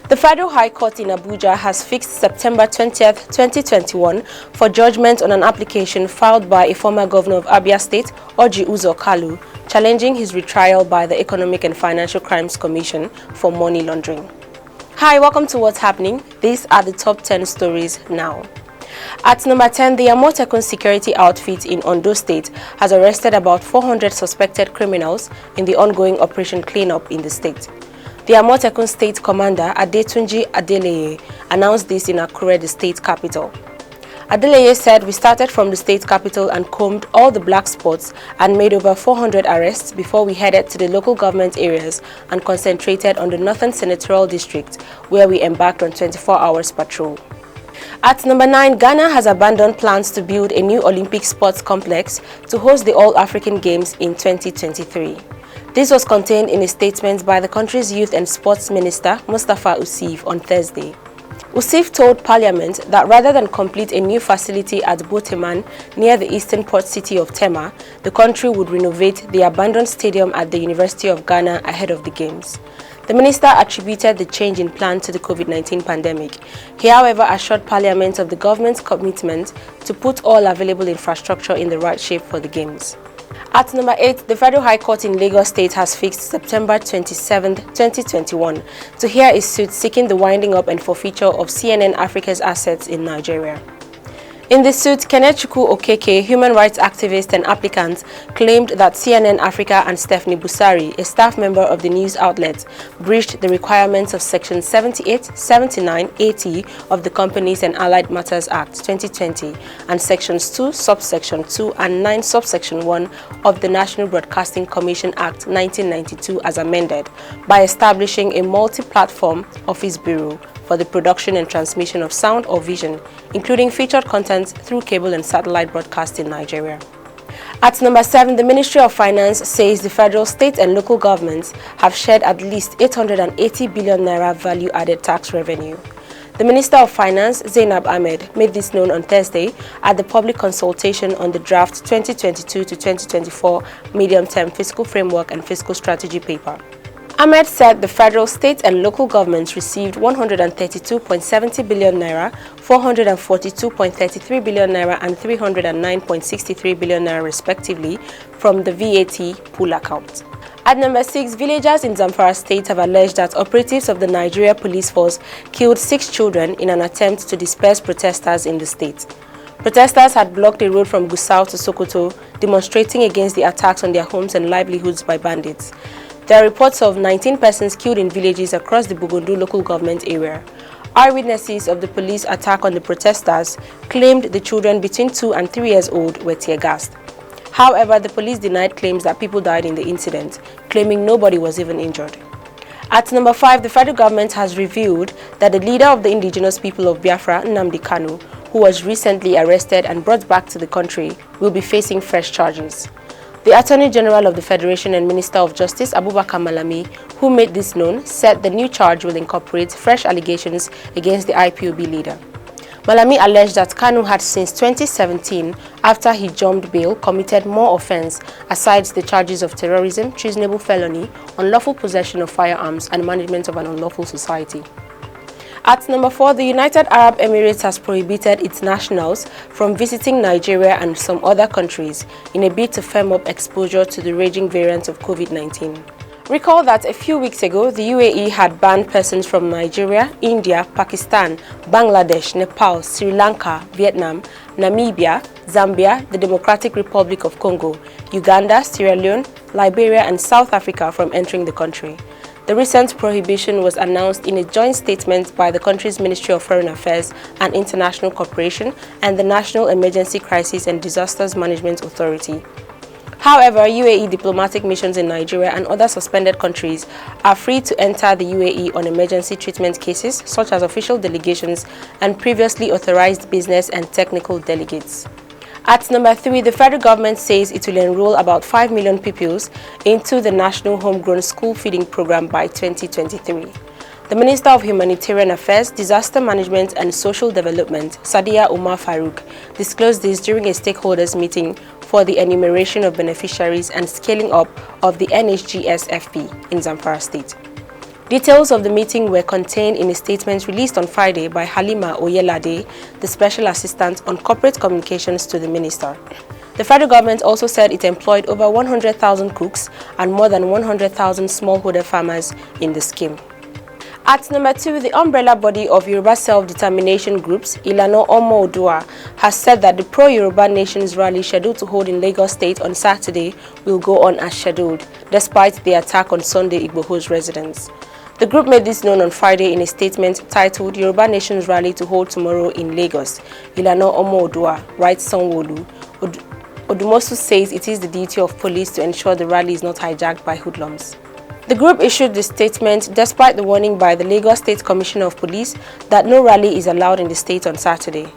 The Federal High Court in Abuja has fixed September 20th, 2021 for judgment on an application filed by a former governor of Abia State, Orji Uzor Kalu, challenging his retrial by the Economic and Financial Crimes Commission for money laundering. Hi, welcome to What's Happening. These are the top 10 stories now. At number 10, the Amotekun security outfit in Ondo State has arrested about 400 suspected criminals in the ongoing Operation Cleanup in the state. The Amotekun State Commander, Adetunji Adeleye, announced this in Akure, the state capital. Adeleye said, "We started from the state capital and combed all the black spots and made over 400 arrests before we headed to the local government areas and concentrated on the Northern Senatorial District, where we embarked on 24 hours patrol." At number 9, Ghana has abandoned plans to build a new Olympic sports complex to host the All-African Games in 2023. This was contained in a statement by the country's Youth and Sports Minister, Mustafa Usif, on Thursday. Usif told Parliament that rather than complete a new facility at Boteman near the eastern port city of Tema, the country would renovate the abandoned stadium at the University of Ghana ahead of the Games. The minister attributed the change in plan to the COVID-19 pandemic. He, however, assured Parliament of the government's commitment to put all available infrastructure in the right shape for the Games. At number 8, the Federal High Court in Lagos State has fixed September 27, 2021 to hear a suit seeking the winding up and forfeiture of CNN Africa's assets in Nigeria. In the suit, Kenechukwu Okeke, human rights activist and applicant, claimed that CNN Africa and Stephanie Busari, a staff member of the news outlet, breached the requirements of Section 78, 79, 80 of the Companies and Allied Matters Act 2020 and Sections 2, Subsection 2 and 9, Subsection 1 of the National Broadcasting Commission Act 1992 as amended by establishing a multi-platform office bureau for the production and transmission of sound or vision, including featured content through cable and satellite broadcast in Nigeria. At number 7, the Ministry of Finance says the federal, state and local governments have shared at least 880 billion naira value-added tax revenue. The Minister of Finance, Zainab Ahmed, made this known on Thursday at the public consultation on the draft 2022 to 2024 medium-term fiscal framework and fiscal strategy paper. Ahmed said the federal, state and local governments received 132.70 billion naira, 442.33 billion naira and 309.63 billion naira respectively from the VAT pool account. At number 6, villagers in Zamfara State have alleged that operatives of the Nigeria Police Force killed 6 children in an attempt to disperse protesters in the state. Protesters had blocked a road from Gusau to Sokoto, demonstrating against the attacks on their homes and livelihoods by bandits. There are reports of 19 persons killed in villages across the Bugundu local government area. Eyewitnesses of the police attack on the protesters claimed the children between 2 and 3 years old were tear-gassed. However, the police denied claims that people died in the incident, claiming nobody was even injured. At number 5, the federal government has revealed that the leader of the indigenous people of Biafra, Nnamdi Kanu, who was recently arrested and brought back to the country, will be facing fresh charges. The Attorney General of the Federation and Minister of Justice, Abubakar Malami, who made this known, said the new charge will incorporate fresh allegations against the IPOB leader. Malami alleged that Kanu had since 2017, after he jumped bail, committed more offences aside the charges of terrorism, treasonable felony, unlawful possession of firearms, and management of an unlawful society. At number 4, the United Arab Emirates has prohibited its nationals from visiting Nigeria and some other countries in a bid to firm up exposure to the raging variant of COVID-19. Recall that a few weeks ago, the UAE had banned persons from Nigeria, India, Pakistan, Bangladesh, Nepal, Sri Lanka, Vietnam, Namibia, Zambia, the Democratic Republic of Congo, Uganda, Sierra Leone, Liberia, and South Africa from entering the country. The recent prohibition was announced in a joint statement by the country's Ministry of Foreign Affairs and International Cooperation and the National Emergency Crisis and Disasters Management Authority. However, UAE diplomatic missions in Nigeria and other suspended countries are free to enter the UAE on emergency treatment cases, such as official delegations and previously authorized business and technical delegates. At number 3, the federal government says it will enroll about 5 million pupils into the National Homegrown School Feeding Program by 2023. The Minister of Humanitarian Affairs, Disaster Management and Social Development, Sadiya Umar Farouk, disclosed this during a stakeholders meeting for the enumeration of beneficiaries and scaling up of the NHGSFP in Zamfara State. Details of the meeting were contained in a statement released on Friday by Halima Oyelade, the Special Assistant on Corporate Communications to the Minister. The federal government also said it employed over 100,000 cooks and more than 100,000 smallholder farmers in the scheme. At number 2, the umbrella body of Yoruba self-determination groups, Ilana Omo Odua, has said that the pro-Yoruba Nations rally scheduled to hold in Lagos State on Saturday will go on as scheduled, despite the attack on Sunday Igboho's residence. The group made this known on Friday in a statement titled Yoruba Nations Rally to hold tomorrow in Lagos. Ilana Omo Odua writes Sanwo-Olu. Odumosu says it is the duty of police to ensure the rally is not hijacked by hoodlums. The group issued this statement despite the warning by the Lagos State Commissioner of Police that no rally is allowed in the state on Saturday.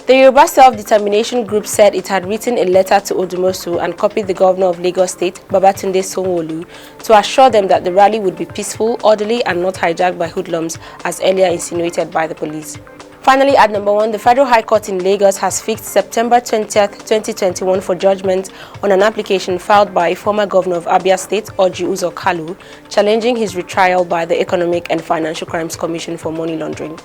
The Yoruba Self-Determination Group said it had written a letter to Odumosu and copied the Governor of Lagos State, Babatunde Sanwo-Olu, to assure them that the rally would be peaceful, orderly and not hijacked by hoodlums as earlier insinuated by the police. Finally, at number 1, the Federal High Court in Lagos has fixed September 20th, 2021 for judgment on an application filed by a former governor of Abia State, Uzo Kalu, challenging his retrial by the Economic and Financial Crimes Commission for money laundering.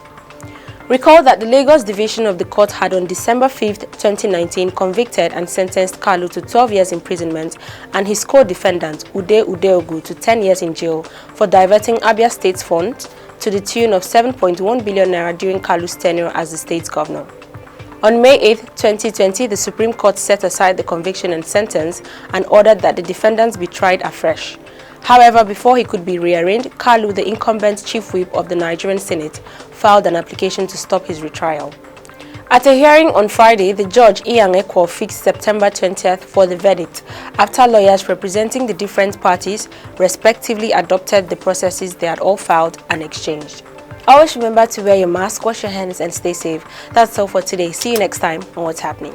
Recall that the Lagos Division of the court had on December 5, 2019 convicted and sentenced Kalu to 12 years imprisonment and his co-defendant Ude Udeogu to 10 years in jail for diverting Abia State's funds to the tune of 7.1 billion naira during Kalu's tenure as the state's governor. On May 8, 2020, the Supreme Court set aside the conviction and sentence and ordered that the defendants be tried afresh. However, before he could be rearranged, Kalu, the incumbent chief whip of the Nigerian Senate, filed an application to stop his retrial. At a hearing on Friday, the judge Ian Ekwo fixed September 20th for the verdict after lawyers representing the different parties respectively adopted the processes they had all filed and exchanged. Always remember to wear your mask, wash your hands and stay safe. That's all for today. See you next time on What's Happening.